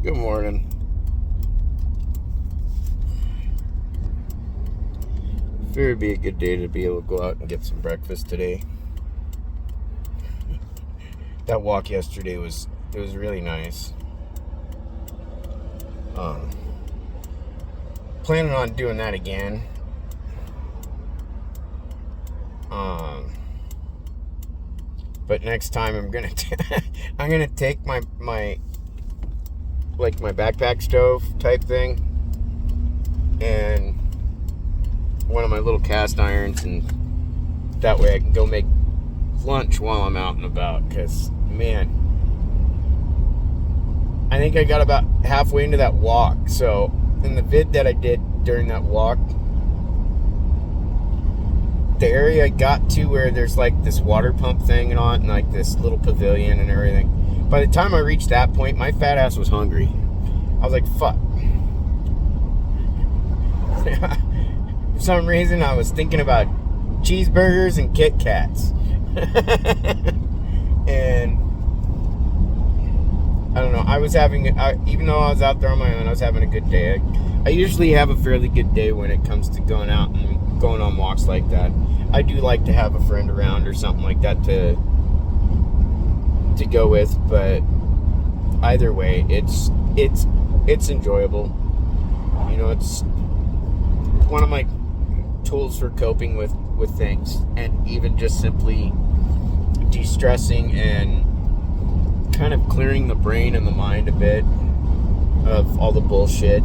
Good morning. Figured it'd be a good day to be able to go out and get some breakfast today. That walk yesterday was really nice. Planning on doing that again. But next time I'm gonna I'm gonna take my backpack stove type thing and one of my little cast irons, and that way I can go make lunch while I'm out and about. Because man, I think I got about halfway into that walk. So in the vid that I did during that walk, the area I got to where there's like this water pump thing and on, and like this little pavilion and everything, by the time I reached that point, my fat ass was hungry. I was like, fuck. For some reason, I was thinking about cheeseburgers and Kit Kats. And I don't know, I was having, even though I was out there on my own, I was having a good day. I usually have a fairly good day when it comes to going out and going on walks like that. I do like to have a friend around or something like that to go with, but either way, it's enjoyable. You know, it's one of my tools for coping with things, and even just simply de-stressing and kind of clearing the brain and the mind a bit of all the bullshit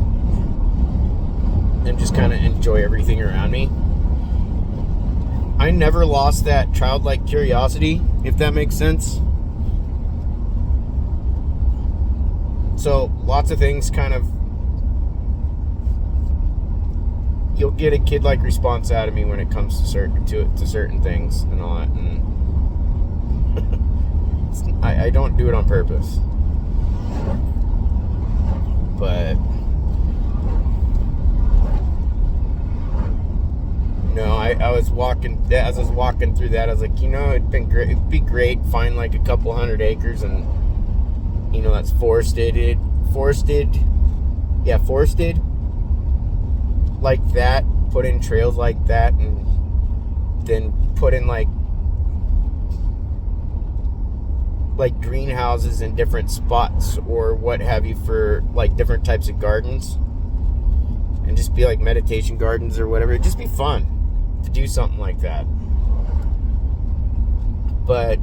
and just kind of enjoy everything around me. I never lost that childlike curiosity, if that makes sense. So lots of things kind of, you'll get a kid-like response out of me when it comes to certain things and all that. And I don't do it on purpose, but no, I was walking, as I was walking through that, I was like, you know, it'd be great find like a couple 100 acres and, you know, that's forested like that, put in trails like that, and then put in like greenhouses in different spots or what have you for like different types of gardens, and just be like meditation gardens or whatever. It'd just be fun to do something like that. But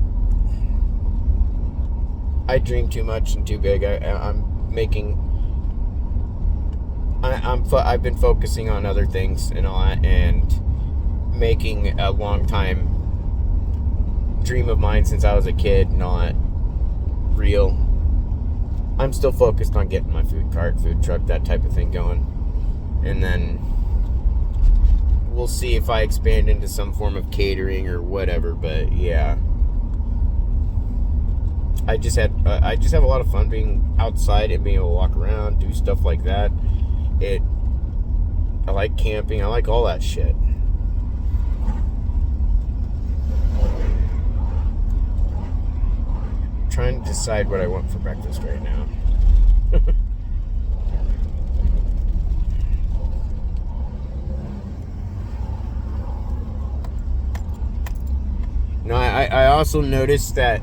I dream too much and too big. I've been focusing on other things and all that, and making a long time dream of mine since I was a kid not real. I'm still focused on getting my food cart, food truck, that type of thing going, and then we'll see if I expand into some form of catering or whatever. But yeah, I just have a lot of fun being outside and being able to walk around, do stuff like that. I like camping. I like all that shit. I'm trying to decide what I want for breakfast right now. No, I also noticed that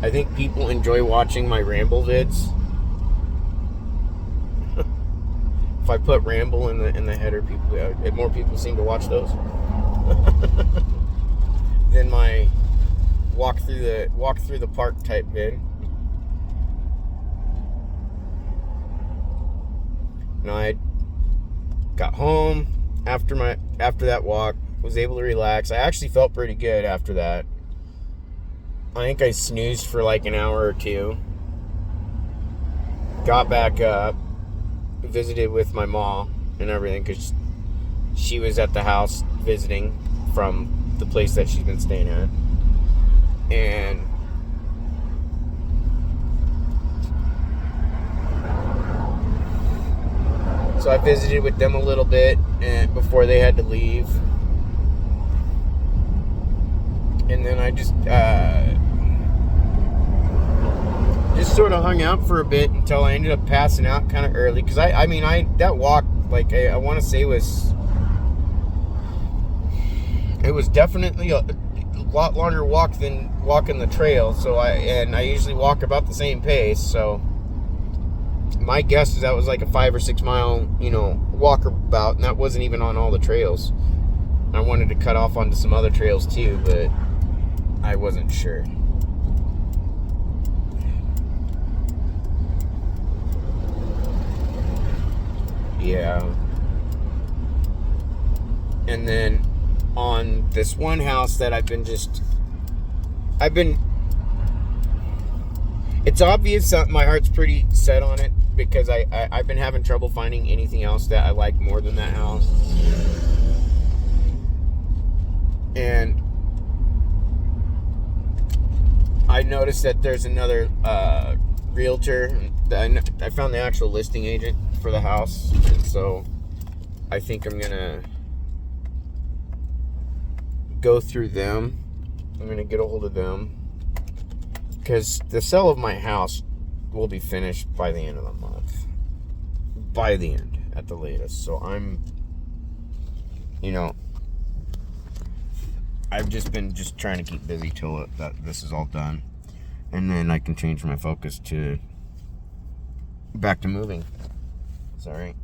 I think people enjoy watching my Ramble vids. If I put Ramble in the header, more people seem to watch those than my walk through the park type vid. And I got home after that walk, was able to relax. I actually felt pretty good after that. I think I snoozed for like an hour or two. Got back up, visited with my mom and everything, because she was at the house visiting from the place that she's been staying at. And so I visited with them a little bit before they had to leave. And then I just just sort of hung out for a bit until I ended up passing out kind of early. Because that walk, like, I want to say it was definitely a lot longer walk than walking the trail. So I usually walk about the same pace. So my guess is that was like a 5 or 6 mile, walkabout, and that wasn't even on all the trails. I wanted to cut off onto some other trails too, but I wasn't sure. Yeah. And then on this one house that it's obvious that my heart's pretty set on it, because I've been having trouble finding anything else that I like more than that house. And I noticed that there's another realtor. I found the actual listing agent for the house, and so I think I'm gonna go through them. I'm gonna get a hold of them, because the sale of my house will be finished by the end of the month, by the end at the latest. So I'm, I've just been trying to keep busy till this is all done, and then I can change my focus to back to moving. Sorry.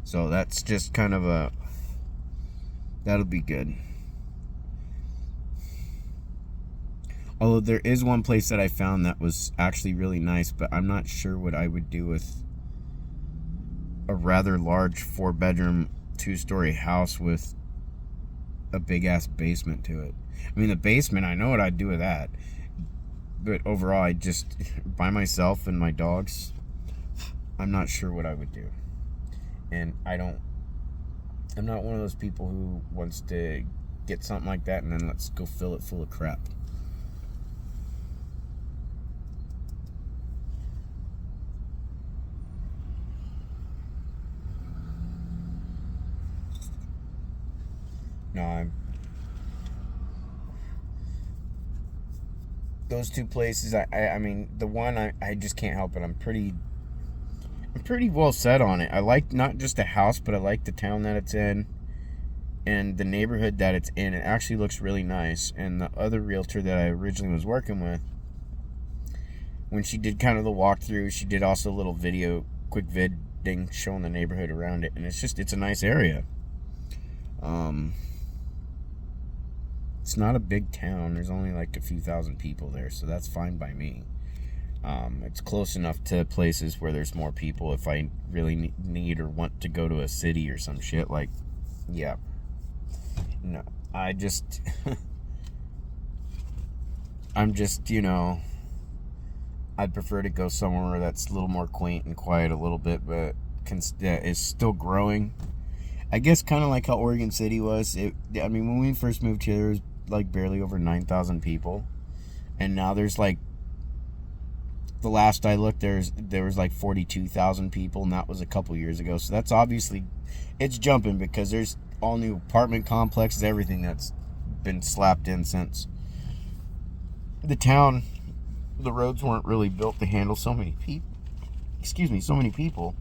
So that's just kind of that'll be good. Although there is one place that I found that was actually really nice, but I'm not sure what I would do with a rather large 4-bedroom, 2-story house with a big ass basement to it. I mean, the basement, I know what I'd do with that, but overall, I just, by myself and my dogs, I'm not sure what I would do. And I'm not one of those people who wants to get something like that and then let's go fill it full of crap. No, those two places, I mean, the one, I just can't help it. I'm pretty well set on it. I like not just the house, but I like the town that it's in and the neighborhood that it's in. It actually looks really nice. And the other realtor that I originally was working with, when she did kind of the walkthrough, she did also a little quick vid thing showing the neighborhood around it. And it's a nice area. It's not a big town. There's only like a few thousand people there, so that's fine by me. It's close enough to places where there's more people if I really need or want to go to a city or some shit. Like, yeah. No, I'm just, I'd prefer to go somewhere that's a little more quaint and quiet a little bit, but is still growing. I guess kind of like how Oregon City was. When we first moved here, there was like barely over 9,000 people, and now there's like, the last I looked, there was like 42,000 people, and that was a couple years ago. So that's obviously, it's jumping, because there's all new apartment complexes, everything that's been slapped in since the town. The roads weren't really built to handle so many people. So many people.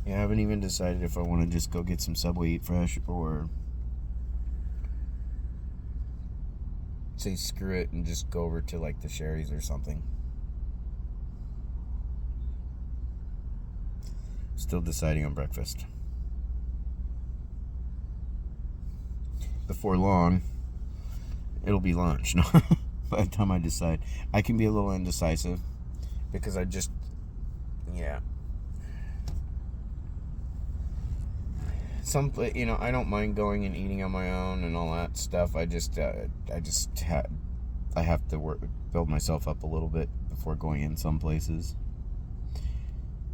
Yeah, I haven't even decided if I want to just go get some Subway Eat Fresh or say screw it and just go over to like the Sherry's or something. Still deciding on breakfast. Before long, it'll be lunch. No, by the time I decide. I can be a little indecisive because I I don't mind going and eating on my own and all that stuff. I have to build myself up a little bit before going in some places.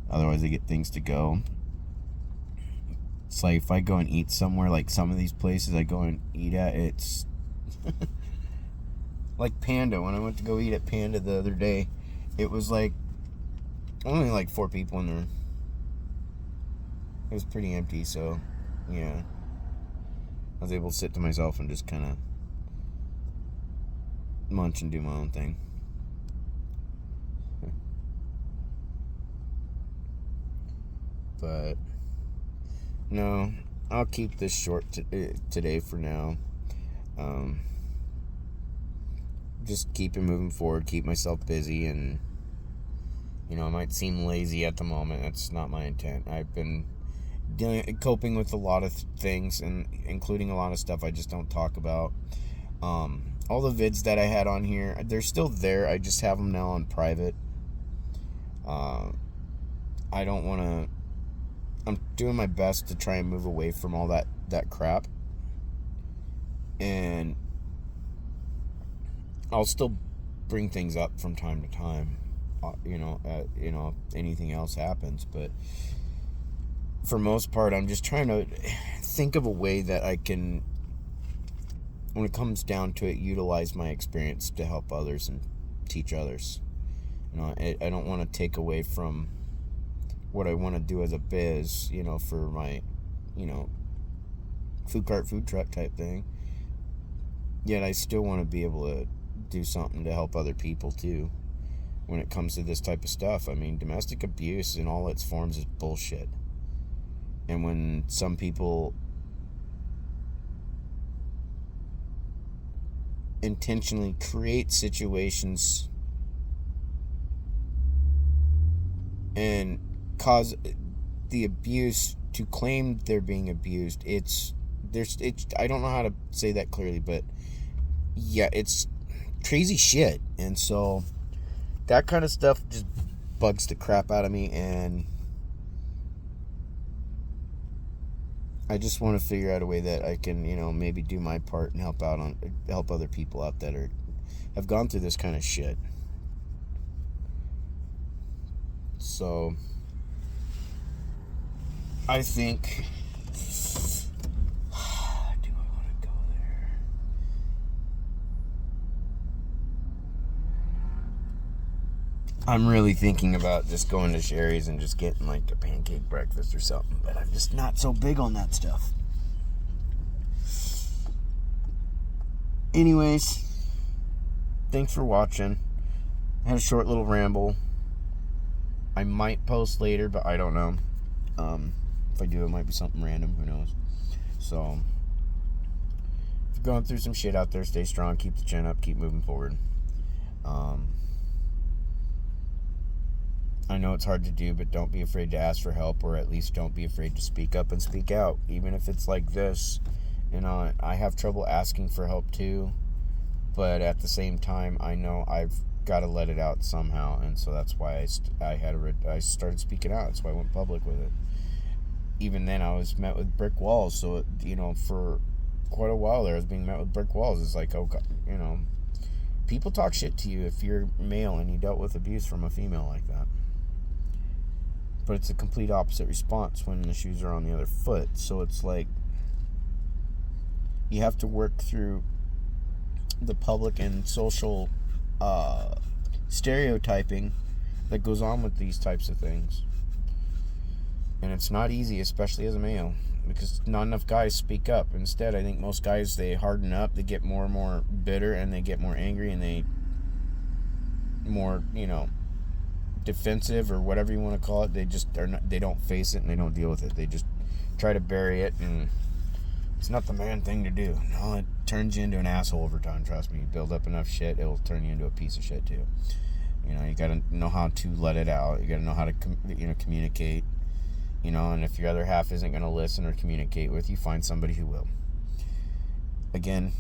Otherwise, I get things to go. It's like if I go and eat somewhere, like some of these places I go and eat at, it's like Panda. When I went to go eat at Panda the other day, it was like only like 4 people in there. it was pretty empty, so yeah, I was able to sit to myself and just kind of munch and do my own thing. But no, I'll keep this short today for now. Just keep it moving forward, keep myself busy, and I might seem lazy at the moment. That's not my intent. I've been coping with a lot of things, and including a lot of stuff I just don't talk about. All the vids that I had on here, they're still there. I just have them now on private. I don't want to. I'm doing my best to try and move away from all that crap, and I'll still bring things up from time to time. Anything else happens, but for most part, I'm just trying to think of a way that I can, when it comes down to it, utilize my experience to help others and teach others. I don't want to take away from what I want to do as a biz, for my, food cart, food truck type thing. Yet I still want to be able to do something to help other people too when it comes to this type of stuff. I mean, domestic abuse in all its forms is bullshit. And when some people intentionally create situations and cause the abuse to claim they're being abused, I don't know how to say that clearly, but yeah, it's crazy shit. And so that kind of stuff just bugs the crap out of me, and I just want to figure out a way that I can, maybe do my part and help other people out that have gone through this kind of shit. So I think, do I want to go there? I'm really thinking about just going to Sherry's and just getting like a pancake breakfast or something, but I'm just not so big on that stuff. Anyways, thanks for watching. I had a short little ramble. I might post later, but I don't know. If I do, it might be something random. Who knows? So, if you're going through some shit out there, stay strong, keep the chin up, keep moving forward. I know it's hard to do, but don't be afraid to ask for help, or at least don't be afraid to speak up and speak out, even if it's like this. I have trouble asking for help too, but at the same time, I know I've got to let it out somehow, and so that's why I started speaking out. That's why I went public with it. Even then, I was met with brick walls. So for quite a while there, I was being met with brick walls. It's like, oh God, people talk shit to you if you're male and you dealt with abuse from a female like that. But it's a complete opposite response when the shoes are on the other foot. So it's like you have to work through the public and social stereotyping that goes on with these types of things. And it's not easy, especially as a male, because not enough guys speak up. Instead, I think most guys, they harden up, they get more and more bitter, and they get more angry, and they more, defensive, or whatever you want to call it. They just they don't face it, and they don't deal with it. They just try to bury it, and it's not the man thing to do. No, it turns you into an asshole over time. Trust me. You build up enough shit, it'll turn you into a piece of shit too. You gotta know how to let it out. You gotta know how to communicate. And if your other half isn't gonna listen or communicate with you, find somebody who will. Again,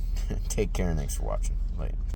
take care and thanks for watching. Later.